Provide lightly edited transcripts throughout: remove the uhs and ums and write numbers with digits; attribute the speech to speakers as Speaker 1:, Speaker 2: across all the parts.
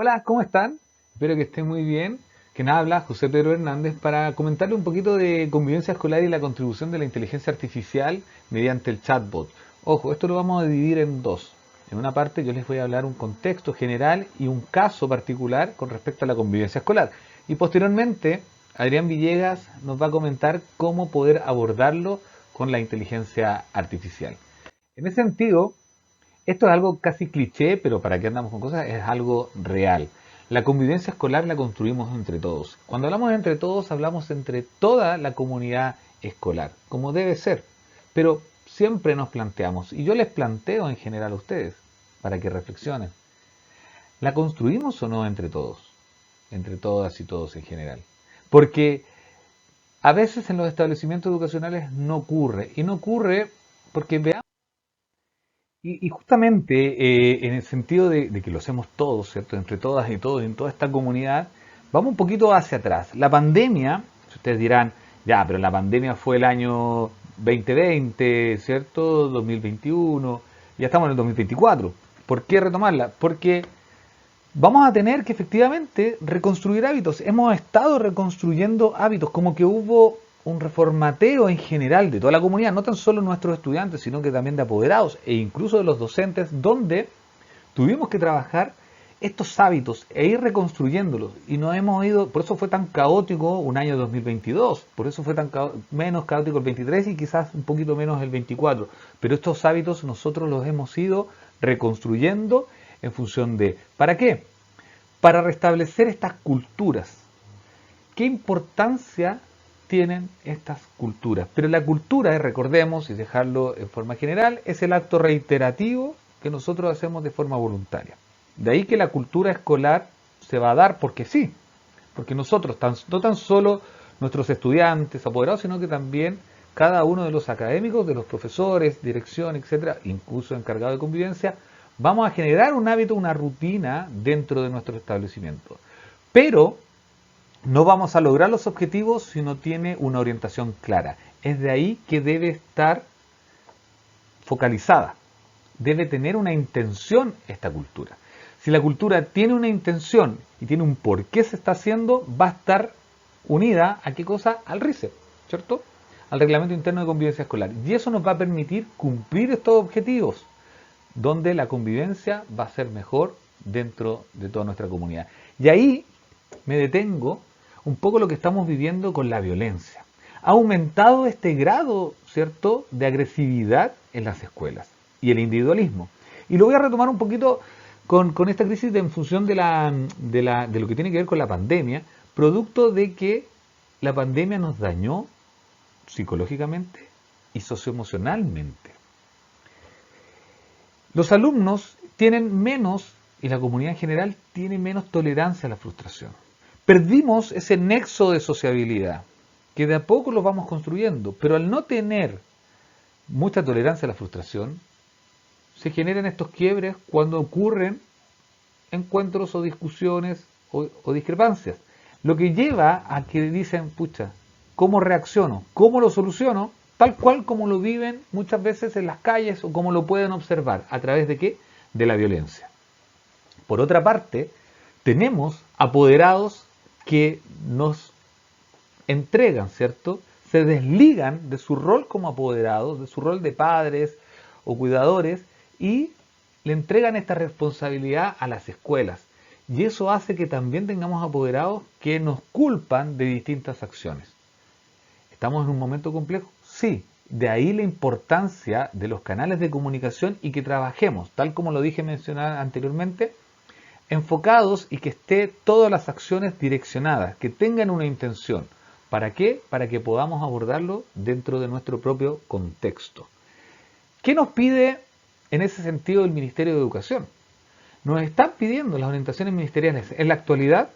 Speaker 1: Hola, ¿cómo están? Espero que estén muy bien. Que nada, habla José Pedro Hernández para comentarle un poquito de convivencia escolar y la contribución de la inteligencia artificial mediante el chatbot. Ojo, esto lo vamos a dividir en dos. En una parte yo les voy a hablar un contexto general y un caso particular con respecto a la convivencia escolar. Y posteriormente, Adrián Villegas nos va a comentar cómo poder abordarlo con la inteligencia artificial. En ese sentido, esto es algo casi cliché, pero para qué andamos con cosas, es algo real. La convivencia escolar la construimos entre todos. Cuando hablamos entre todos, hablamos entre toda la comunidad escolar, como debe ser. Pero siempre nos planteamos, y yo les planteo en general a ustedes, para que reflexionen, ¿la construimos o no entre todos? Entre todas y todos en general. Porque a veces en los establecimientos educacionales no ocurre, y no ocurre porque veamos. Y justamente en el sentido de que lo hacemos todos, ¿cierto? Entre todas y todos, en toda esta comunidad, vamos un poquito hacia atrás. La pandemia, ustedes dirán, ya, pero la pandemia fue el año 2020, ¿cierto? 2021, ya estamos en el 2024. ¿Por qué retomarla? Porque vamos a tener que efectivamente reconstruir hábitos. Hemos estado reconstruyendo hábitos, como que hubo un reformateo en general de toda la comunidad, no tan solo nuestros estudiantes, sino que también de apoderados e incluso de los docentes, donde tuvimos que trabajar estos hábitos e ir reconstruyéndolos. Y nos hemos ido, por eso fue tan caótico un año 2022, por eso fue tan menos caótico el 23 y quizás un poquito menos el 24. Pero estos hábitos nosotros los hemos ido reconstruyendo en función de, ¿para qué? Para restablecer estas culturas. ¿Qué importancia tienen estas culturas? Pero la cultura, recordemos, y dejarlo en forma general, es el acto reiterativo que nosotros hacemos de forma voluntaria. De ahí que la cultura escolar se va a dar porque sí, porque nosotros, no tan solo nuestros estudiantes, apoderados, sino que también cada uno de los académicos, de los profesores, dirección, etcétera, incluso encargado de convivencia, vamos a generar un hábito, una rutina dentro de nuestro establecimiento. Pero no vamos a lograr los objetivos si no tiene una orientación clara. Es de ahí que debe estar focalizada. Debe tener una intención esta cultura. Si la cultura tiene una intención y tiene un por qué se está haciendo, va a estar unida a qué cosa? Al RICE, ¿cierto? Al Reglamento Interno de Convivencia Escolar. Y eso nos va a permitir cumplir estos objetivos, donde la convivencia va a ser mejor dentro de toda nuestra comunidad. Y ahí me detengo un poco lo que estamos viviendo con la violencia. Ha aumentado este grado, ¿cierto?, de agresividad en las escuelas y el individualismo. Y lo voy a retomar un poquito con esta crisis en función de lo que tiene que ver con la pandemia, producto de que la pandemia nos dañó psicológicamente y socioemocionalmente. Los alumnos tienen menos, y la comunidad en general tiene menos tolerancia a la frustración. Perdimos ese nexo de sociabilidad, que de a poco lo vamos construyendo, pero al no tener mucha tolerancia a la frustración, se generan estos quiebres cuando ocurren encuentros o discusiones o discrepancias. Lo que lleva a que dicen, pucha, ¿cómo reacciono? ¿Cómo lo soluciono? Tal cual como lo viven muchas veces en las calles o como lo pueden observar. ¿A través de qué? De la violencia. Por otra parte, tenemos apoderados que nos entregan, ¿cierto? Se desligan de su rol como apoderados, de su rol de padres o cuidadores y le entregan esta responsabilidad a las escuelas. Y eso hace que también tengamos apoderados que nos culpan de distintas acciones. ¿Estamos en un momento complejo? Sí. De ahí la importancia de los canales de comunicación y que trabajemos, tal como lo dije mencionar anteriormente, enfocados y que esté todas las acciones direccionadas, que tengan una intención. ¿Para qué? Para que podamos abordarlo dentro de nuestro propio contexto. ¿Qué nos pide en ese sentido el Ministerio de Educación? Nos están pidiendo las orientaciones ministeriales en la actualidad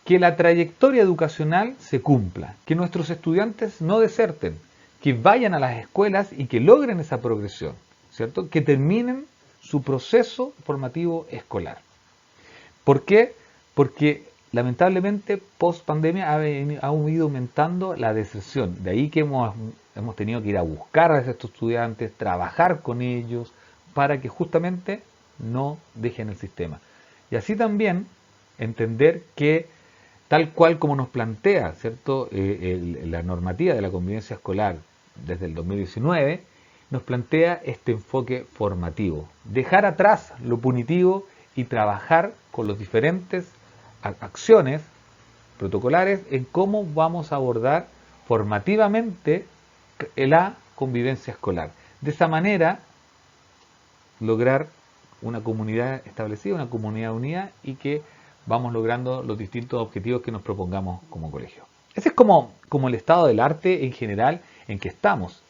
Speaker 1: que la trayectoria educacional se cumpla, que nuestros estudiantes no deserten, que vayan a las escuelas y que logren esa progresión, ¿cierto? Que terminen su proceso formativo escolar. ¿Por qué? Porque lamentablemente post pandemia ha ido aumentando la deserción. De ahí que hemos tenido que ir a buscar a estos estudiantes, trabajar con ellos para que justamente no dejen el sistema. Y así también entender que tal cual como nos plantea, ¿cierto? La normativa de la convivencia escolar desde el 2019, nos plantea este enfoque formativo. Dejar atrás lo punitivo y trabajar con las diferentes acciones protocolares en cómo vamos a abordar formativamente la convivencia escolar. De esa manera, lograr una comunidad establecida, una comunidad unida y que vamos logrando los distintos objetivos que nos propongamos como colegio. Ese es como el estado del arte en general en que estamos.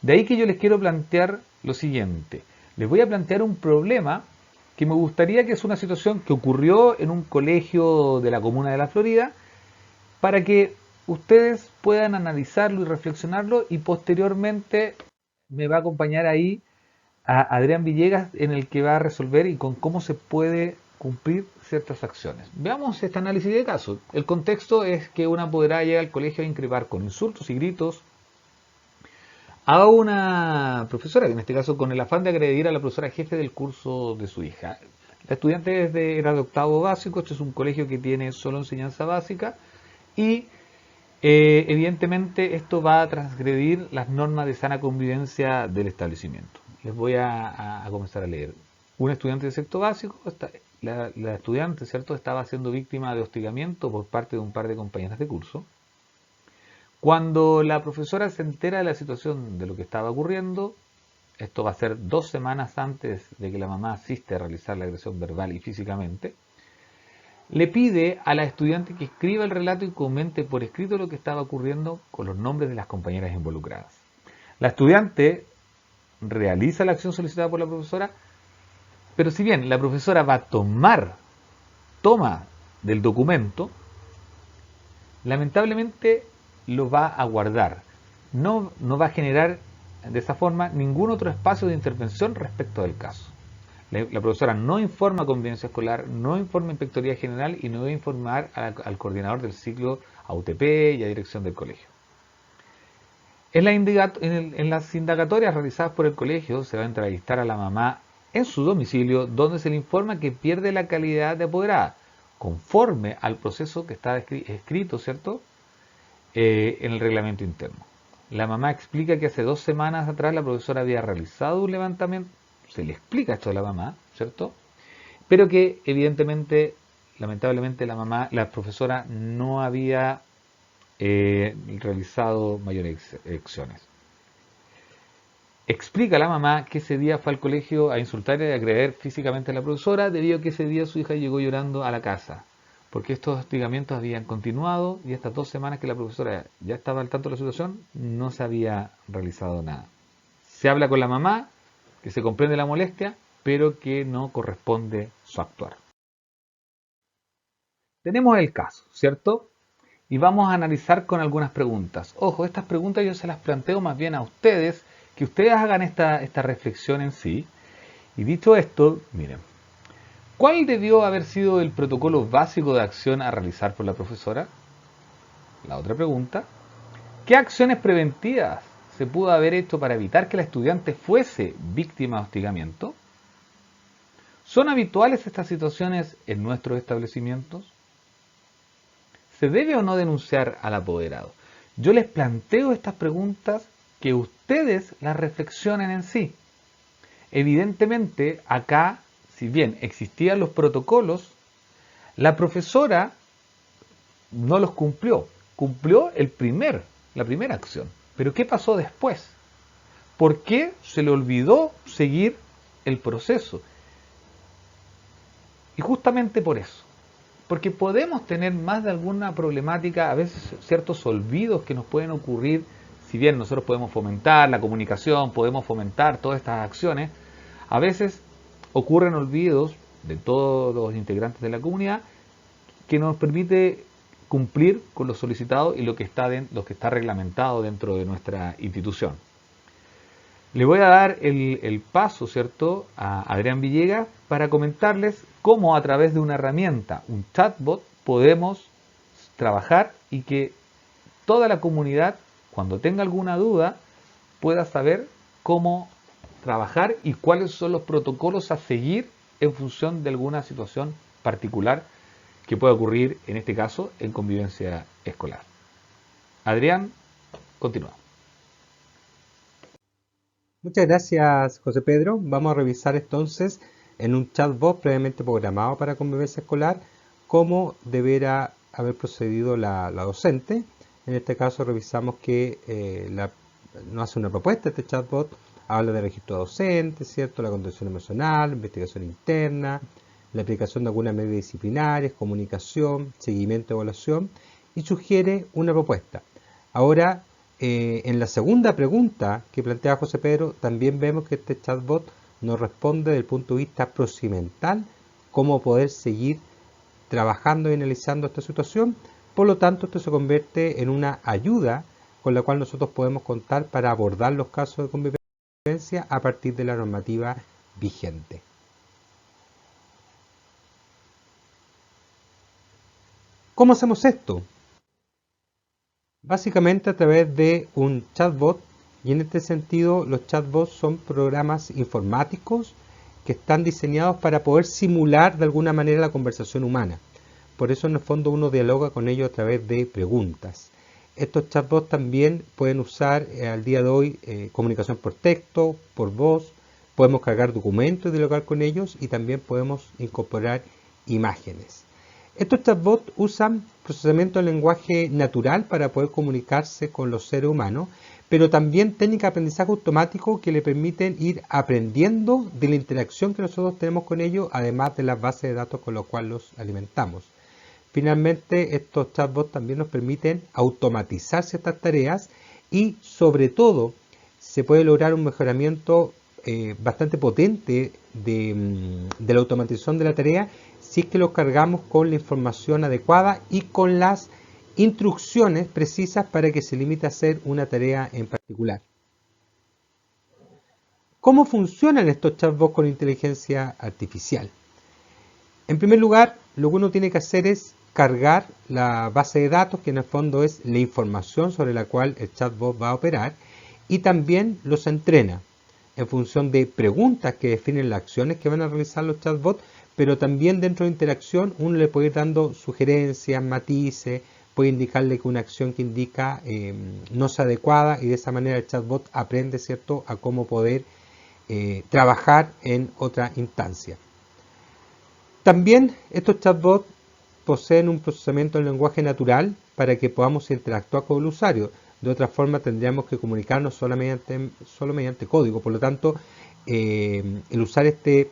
Speaker 1: De ahí que yo les quiero plantear lo siguiente. Les voy a plantear un problema que me gustaría que es una situación que ocurrió en un colegio de la comuna de La Florida, para que ustedes puedan analizarlo y reflexionarlo, y posteriormente me va a acompañar ahí a Adrián Villegas, en el que va a resolver y con cómo se puede cumplir ciertas acciones. Veamos este análisis de caso. El contexto es que una apoderada llega al colegio a increpar con insultos y gritos a una profesora, que en este caso con el afán de agredir a la profesora jefe del curso de su hija. La estudiante era de octavo básico. Este es un colegio que tiene solo enseñanza básica y evidentemente esto va a transgredir las normas de sana convivencia del establecimiento. Les voy a comenzar a leer. Un estudiante de sexto básico, la estudiante, ¿cierto?, estaba siendo víctima de hostigamiento por parte de un par de compañeras de curso. Cuando la profesora se entera de la situación, de lo que estaba ocurriendo, esto va a ser 2 semanas antes de que la mamá asiste a realizar la agresión verbal y físicamente, le pide a la estudiante que escriba el relato y comente por escrito lo que estaba ocurriendo con los nombres de las compañeras involucradas. La estudiante realiza la acción solicitada por la profesora, pero si bien la profesora va a toma del documento, lamentablemente lo va a guardar. No va a generar de esa forma ningún otro espacio de intervención respecto del caso. La profesora no informa a Convivencia Escolar, no informa a Inspectoría General y no va a informar al coordinador del ciclo, a UTP y a dirección del colegio. En las indagatorias realizadas por el colegio se va a entrevistar a la mamá en su domicilio, donde se le informa que pierde la calidad de apoderada, conforme al proceso que está escrito, ¿cierto?, en el reglamento interno. La mamá explica que hace 2 semanas atrás la profesora había realizado un levantamiento, se le explica esto a la mamá, ¿cierto?, pero que evidentemente, lamentablemente, la profesora no había realizado mayores acciones. Explica a la mamá que ese día fue al colegio a insultar y a agredir físicamente a la profesora, debido a que ese día su hija llegó llorando a la casa, porque estos hostigamientos habían continuado y estas 2 semanas que la profesora ya estaba al tanto de la situación, no se había realizado nada. Se habla con la mamá, que se comprende la molestia, pero que no corresponde su actuar. Tenemos el caso, ¿cierto? Y vamos a analizar con algunas preguntas. Ojo, estas preguntas yo se las planteo más bien a ustedes, que ustedes hagan esta reflexión en sí. Y dicho esto, miren, ¿cuál debió haber sido el protocolo básico de acción a realizar por la profesora? La otra pregunta, ¿qué acciones preventivas se pudo haber hecho para evitar que la estudiante fuese víctima de hostigamiento? ¿Son habituales estas situaciones en nuestros establecimientos? ¿Se debe o no denunciar al apoderado? Yo les planteo estas preguntas que ustedes las reflexionen en sí. Evidentemente, acá, si bien existían los protocolos, la profesora no los cumplió. Cumplió la primera acción. Pero ¿qué pasó después? ¿Por qué se le olvidó seguir el proceso? Y justamente por eso. Porque podemos tener más de alguna problemática, a veces ciertos olvidos que nos pueden ocurrir. Si bien nosotros podemos fomentar la comunicación, podemos fomentar todas estas acciones, a veces ocurren olvidos de todos los integrantes de la comunidad que nos permite cumplir con lo solicitado y lo que está reglamentado dentro de nuestra institución. Le voy a dar el paso, ¿cierto?, a Adrián Villegas para comentarles cómo a través de una herramienta, un chatbot, podemos trabajar y que toda la comunidad, cuando tenga alguna duda, pueda saber cómo trabajar y cuáles son los protocolos a seguir en función de alguna situación particular que pueda ocurrir en este caso en convivencia escolar. Adrián, continúa.
Speaker 2: Muchas gracias, José Pedro. Vamos a revisar entonces en un chatbot previamente programado para convivencia escolar cómo deberá haber procedido la docente. En este caso revisamos que no hace una propuesta este chatbot, habla de registro docente, ¿cierto? La contención emocional, investigación interna, la aplicación de algunas medidas disciplinarias, comunicación, seguimiento, evaluación y sugiere una propuesta. Ahora, en la segunda pregunta que plantea José Pedro, también vemos que este chatbot nos responde desde el punto de vista procedimental cómo poder seguir trabajando y analizando esta situación. Por lo tanto, esto se convierte en una ayuda con la cual nosotros podemos contar para abordar los casos de convivencia a partir de la normativa vigente. ¿Cómo hacemos esto? Básicamente a través de un chatbot, y en este sentido los chatbots son programas informáticos que están diseñados para poder simular de alguna manera la conversación humana. Por eso en el fondo uno dialoga con ellos a través de preguntas. Estos chatbots también pueden usar al día de hoy comunicación por texto, por voz, podemos cargar documentos y dialogar con ellos y también podemos incorporar imágenes. Estos chatbots usan procesamiento de lenguaje natural para poder comunicarse con los seres humanos, pero también técnicas de aprendizaje automático que le permiten ir aprendiendo de la interacción que nosotros tenemos con ellos, además de las bases de datos con las cuales los alimentamos. Finalmente, estos chatbots también nos permiten automatizar ciertas tareas y, sobre todo, se puede lograr un mejoramiento bastante potente de la automatización de la tarea si es que los cargamos con la información adecuada y con las instrucciones precisas para que se limite a hacer una tarea en particular. ¿Cómo funcionan estos chatbots con inteligencia artificial? En primer lugar, lo que uno tiene que hacer es cargar la base de datos, que en el fondo es la información sobre la cual el chatbot va a operar, y también los entrena en función de preguntas que definen las acciones que van a realizar los chatbots, pero también dentro de interacción uno le puede ir dando sugerencias, matices, puede indicarle que una acción que indica no es adecuada y de esa manera el chatbot aprende, ¿cierto?, a cómo poder trabajar en otra instancia. También estos chatbots poseen un procesamiento del lenguaje natural para que podamos interactuar con el usuario. De otra forma tendríamos que comunicarnos solo mediante código. Por lo tanto, el usar este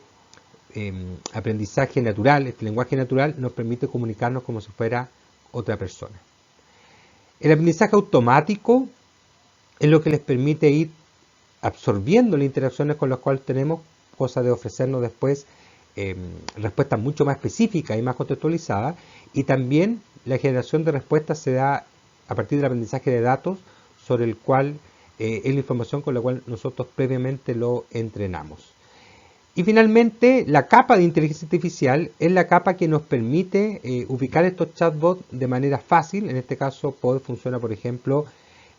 Speaker 2: aprendizaje natural, este lenguaje natural, nos permite comunicarnos como si fuera otra persona. El aprendizaje automático es lo que les permite ir absorbiendo las interacciones con las cuales tenemos, cosa de ofrecernos después respuestas mucho más específicas y más contextualizadas, y también la generación de respuestas se da a partir del aprendizaje de datos sobre el cual es la información con la cual nosotros previamente lo entrenamos. Y finalmente, la capa de inteligencia artificial es la capa que nos permite ubicar estos chatbots de manera fácil. En este caso, funciona, por ejemplo,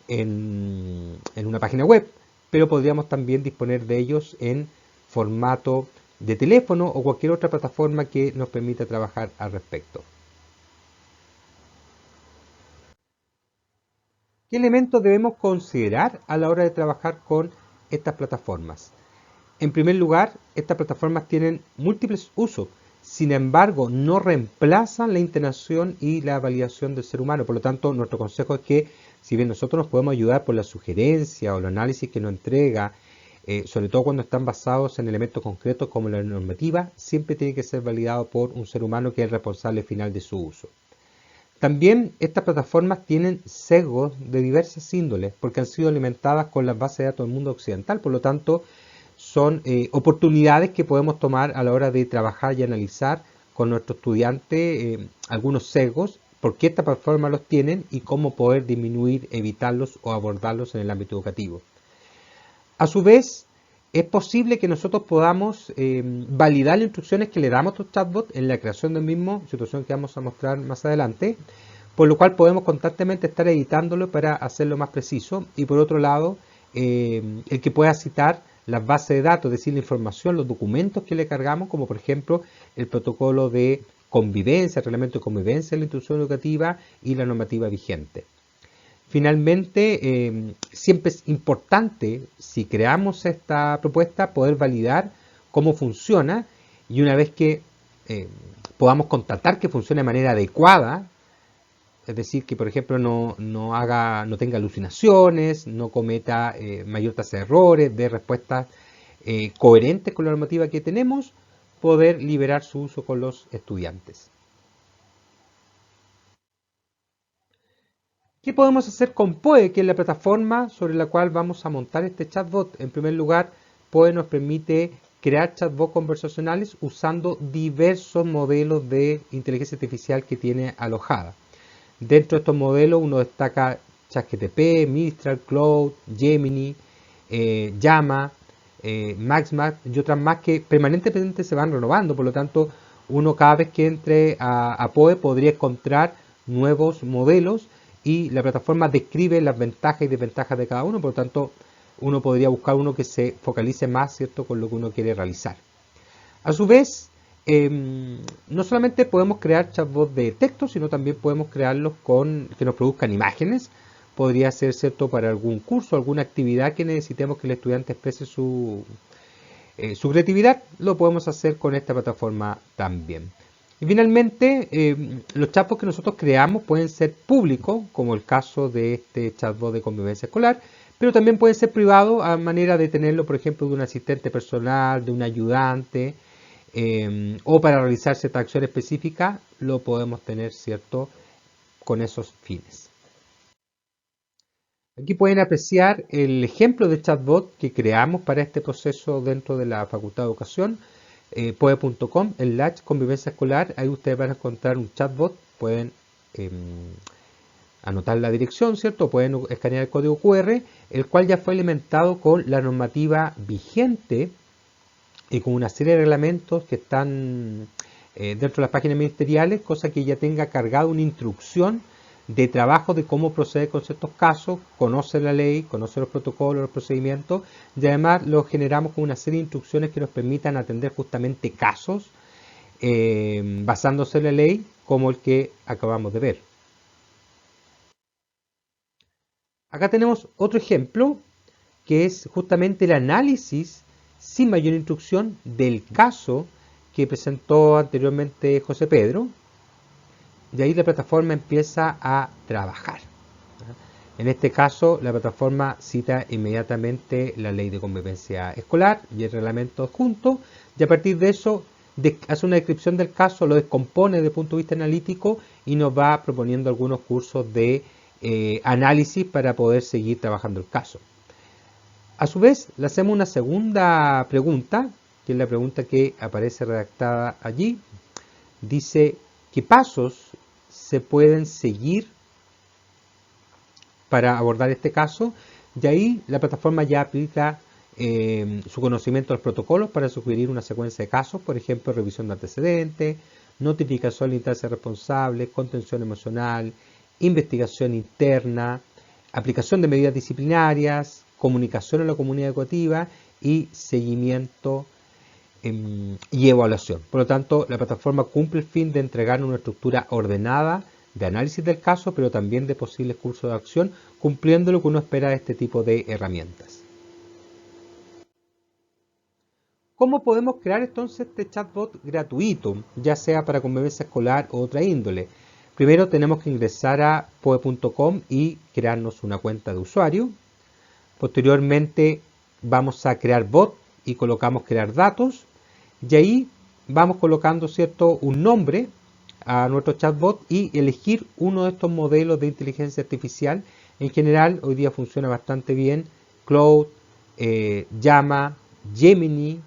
Speaker 2: en una página web, pero podríamos también disponer de ellos en formato de teléfono o cualquier otra plataforma que nos permita trabajar al respecto. ¿Qué elementos debemos considerar a la hora de trabajar con estas plataformas? En primer lugar, estas plataformas tienen múltiples usos, sin embargo, no reemplazan la interacción y la validación del ser humano. Por lo tanto, nuestro consejo es que, si bien nosotros nos podemos ayudar por la sugerencia o el análisis que nos entrega, sobre todo cuando están basados en elementos concretos como la normativa, siempre tiene que ser validado por un ser humano que es el responsable final de su uso. También estas plataformas tienen sesgos de diversas índoles porque han sido alimentadas con las bases de datos del mundo occidental. Por lo tanto, son oportunidades que podemos tomar a la hora de trabajar y analizar con nuestros estudiantes algunos sesgos, por qué estas plataformas los tienen y cómo poder disminuir, evitarlos o abordarlos en el ámbito educativo. A su vez, es posible que nosotros podamos validar las instrucciones que le damos a estos chatbots en la creación del mismo, situación que vamos a mostrar más adelante, por lo cual podemos constantemente estar editándolo para hacerlo más preciso. Y por otro lado, el que pueda citar las bases de datos, es decir, la información, los documentos que le cargamos, como por ejemplo el protocolo de convivencia, el reglamento de convivencia de la institución educativa y la normativa vigente. Finalmente, siempre es importante, si creamos esta propuesta, poder validar cómo funciona y una vez que podamos constatar que funciona de manera adecuada, es decir, que por ejemplo no tenga alucinaciones, no cometa mayor tasa de errores, de respuestas coherentes con la normativa que tenemos, poder liberar su uso con los estudiantes. ¿Qué podemos hacer con POE, que es la plataforma sobre la cual vamos a montar este chatbot? En primer lugar, POE nos permite crear chatbots conversacionales usando diversos modelos de inteligencia artificial que tiene alojada. Dentro de estos modelos uno destaca ChatGPT, Mistral, Claude, Gemini, Llama, MaxMax y otras más que permanentemente se van renovando. Por lo tanto, uno cada vez que entre a POE podría encontrar nuevos modelos y la plataforma describe las ventajas y desventajas de cada uno. Por lo tanto, uno podría buscar uno que se focalice más, ¿cierto?, con lo que uno quiere realizar. A su vez, no solamente podemos crear chatbots de texto, sino también podemos crearlos que nos produzcan imágenes. Podría ser, ¿cierto?, para algún curso, alguna actividad que necesitemos que el estudiante exprese su creatividad, lo podemos hacer con esta plataforma también. Y finalmente, los chatbots que nosotros creamos pueden ser públicos, como el caso de este chatbot de convivencia escolar, pero también pueden ser privados a manera de tenerlo, por ejemplo, de un asistente personal, de un ayudante, o para realizar cierta acción específica, lo podemos tener, ¿cierto?, con esos fines. Aquí pueden apreciar el ejemplo de chatbot que creamos para este proceso dentro de la Facultad de Educación, poe.com, convivencia escolar. Ahí ustedes van a encontrar un chatbot, pueden anotar la dirección, ¿cierto? Pueden escanear el código QR, el cual ya fue alimentado con la normativa vigente y con una serie de reglamentos que están dentro de las páginas ministeriales, cosa que ya tenga cargado una instrucción de trabajo de cómo proceder con ciertos casos, conoce la ley, conoce los protocolos, los procedimientos, y además lo generamos con una serie de instrucciones que nos permitan atender justamente casos basándose en la ley como el que acabamos de ver. Acá tenemos otro ejemplo que es justamente el análisis sin mayor instrucción del caso que presentó anteriormente José Pedro. Y ahí la plataforma empieza a trabajar. En este caso, la plataforma cita inmediatamente la ley de convivencia escolar y el reglamento adjunto, y a partir de eso hace una descripción del caso, lo descompone desde el punto de vista analítico y nos va proponiendo algunos cursos de análisis para poder seguir trabajando el caso. A su vez, le hacemos una segunda pregunta, que es la pregunta que aparece redactada allí. Dice, ¿qué pasos se pueden seguir para abordar este caso? Y ahí la plataforma ya aplica su conocimiento de los protocolos para sugerir una secuencia de casos, por ejemplo, revisión de antecedentes, notificación de instancias responsables, contención emocional, investigación interna, aplicación de medidas disciplinarias, comunicación en la comunidad educativa y seguimiento y evaluación. Por lo tanto, la plataforma cumple el fin de entregar una estructura ordenada de análisis del caso, pero también de posibles cursos de acción, cumpliendo lo que uno espera de este tipo de herramientas. ¿Cómo podemos crear entonces este chatbot gratuito, ya sea para convivencia escolar o otra índole? Primero tenemos que ingresar a poe.com y crearnos una cuenta de usuario. Posteriormente vamos a crear bot y colocamos crear datos. Y ahí vamos colocando, ¿cierto?, un nombre a nuestro chatbot y elegir uno de estos modelos de inteligencia artificial. En general, hoy día funciona bastante bien Claude, Llama, Gemini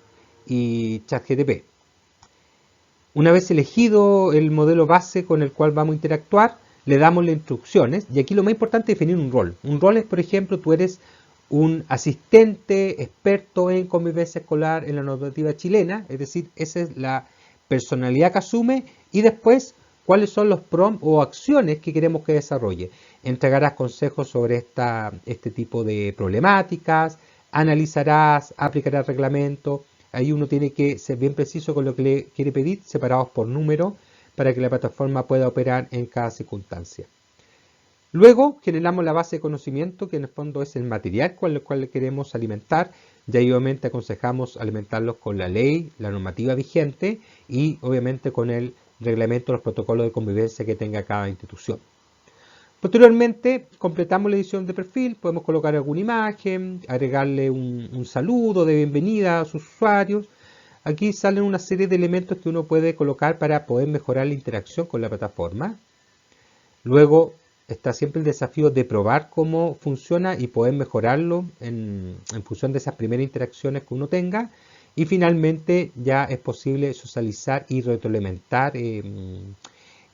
Speaker 2: y ChatGPT. Una vez elegido el modelo base con el cual vamos a interactuar, le damos las instrucciones y aquí lo más importante es definir un rol. Un rol es, por ejemplo, tú eres un asistente experto en convivencia escolar en la normativa chilena, es decir, esa es la personalidad que asume y después cuáles son los prompts o acciones que queremos que desarrolle. Entregarás consejos sobre este tipo de problemáticas, analizarás, aplicarás reglamentos. Ahí uno tiene que ser bien preciso con lo que le quiere pedir, separados por número, para que la plataforma pueda operar en cada circunstancia. Luego generamos la base de conocimiento, que en el fondo es el material con el cual queremos alimentar. Ya obviamente aconsejamos alimentarlos con la ley, la normativa vigente y obviamente con el reglamento, los protocolos de convivencia que tenga cada institución. Posteriormente completamos la edición de perfil, podemos colocar alguna imagen, agregarle un saludo de bienvenida a sus usuarios. Aquí salen una serie de elementos que uno puede colocar para poder mejorar la interacción con la plataforma. Luego está siempre el desafío de probar cómo funciona y poder mejorarlo en función de esas primeras interacciones que uno tenga. Y finalmente ya es posible socializar y retroalimentar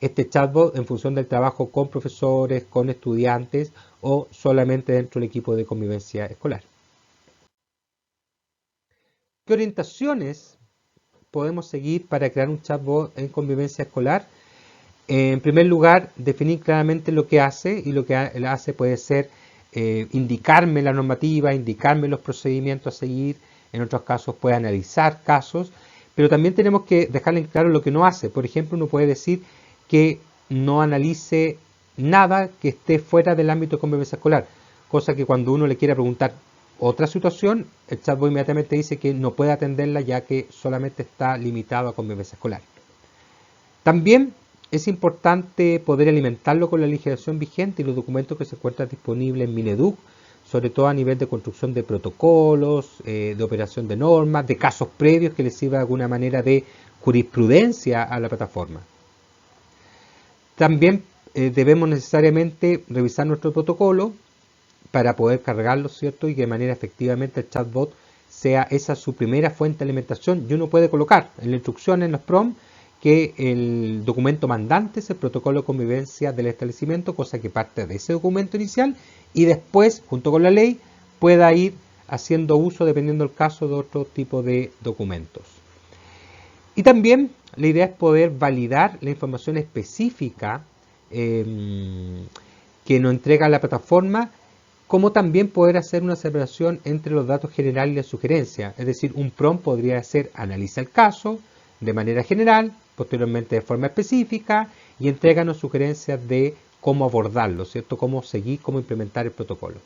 Speaker 2: este chatbot en función del trabajo con profesores, con estudiantes o solamente dentro del equipo de convivencia escolar. ¿Qué orientaciones podemos seguir para crear un chatbot en convivencia escolar? En primer lugar, definir claramente lo que hace, y lo que hace puede ser indicarme la normativa, indicarme los procedimientos a seguir. En otros casos puede analizar casos, pero también tenemos que dejarle en claro lo que no hace. Por ejemplo, uno puede decir que no analice nada que esté fuera del ámbito de convivencia escolar, cosa que cuando uno le quiera preguntar otra situación, el chatbot inmediatamente dice que no puede atenderla ya que solamente está limitado a convivencia escolar. También es importante poder alimentarlo con la legislación vigente y los documentos que se encuentran disponibles en Mineduc, sobre todo a nivel de construcción de protocolos, de operación de normas, de casos previos que les sirva de alguna manera de jurisprudencia a la plataforma. También debemos necesariamente revisar nuestro protocolo para poder cargarlo, ¿cierto? Y que de manera efectivamente el chatbot sea esa su primera fuente de alimentación. Y uno puede colocar en la instrucción, en los prompts, que el documento mandante es el protocolo de convivencia del establecimiento, cosa que parte de ese documento inicial y después, junto con la ley, pueda ir haciendo uso, dependiendo del caso, de otro tipo de documentos. Y también la idea es poder validar la información específica que nos entrega la plataforma, como también poder hacer una separación entre los datos generales y la sugerencia. Es decir, un prompt podría ser: analiza el caso de manera general, posteriormente de forma específica, y entréganos sugerencias de cómo abordarlo, ¿cierto? Cómo seguir, cómo implementar el protocolo.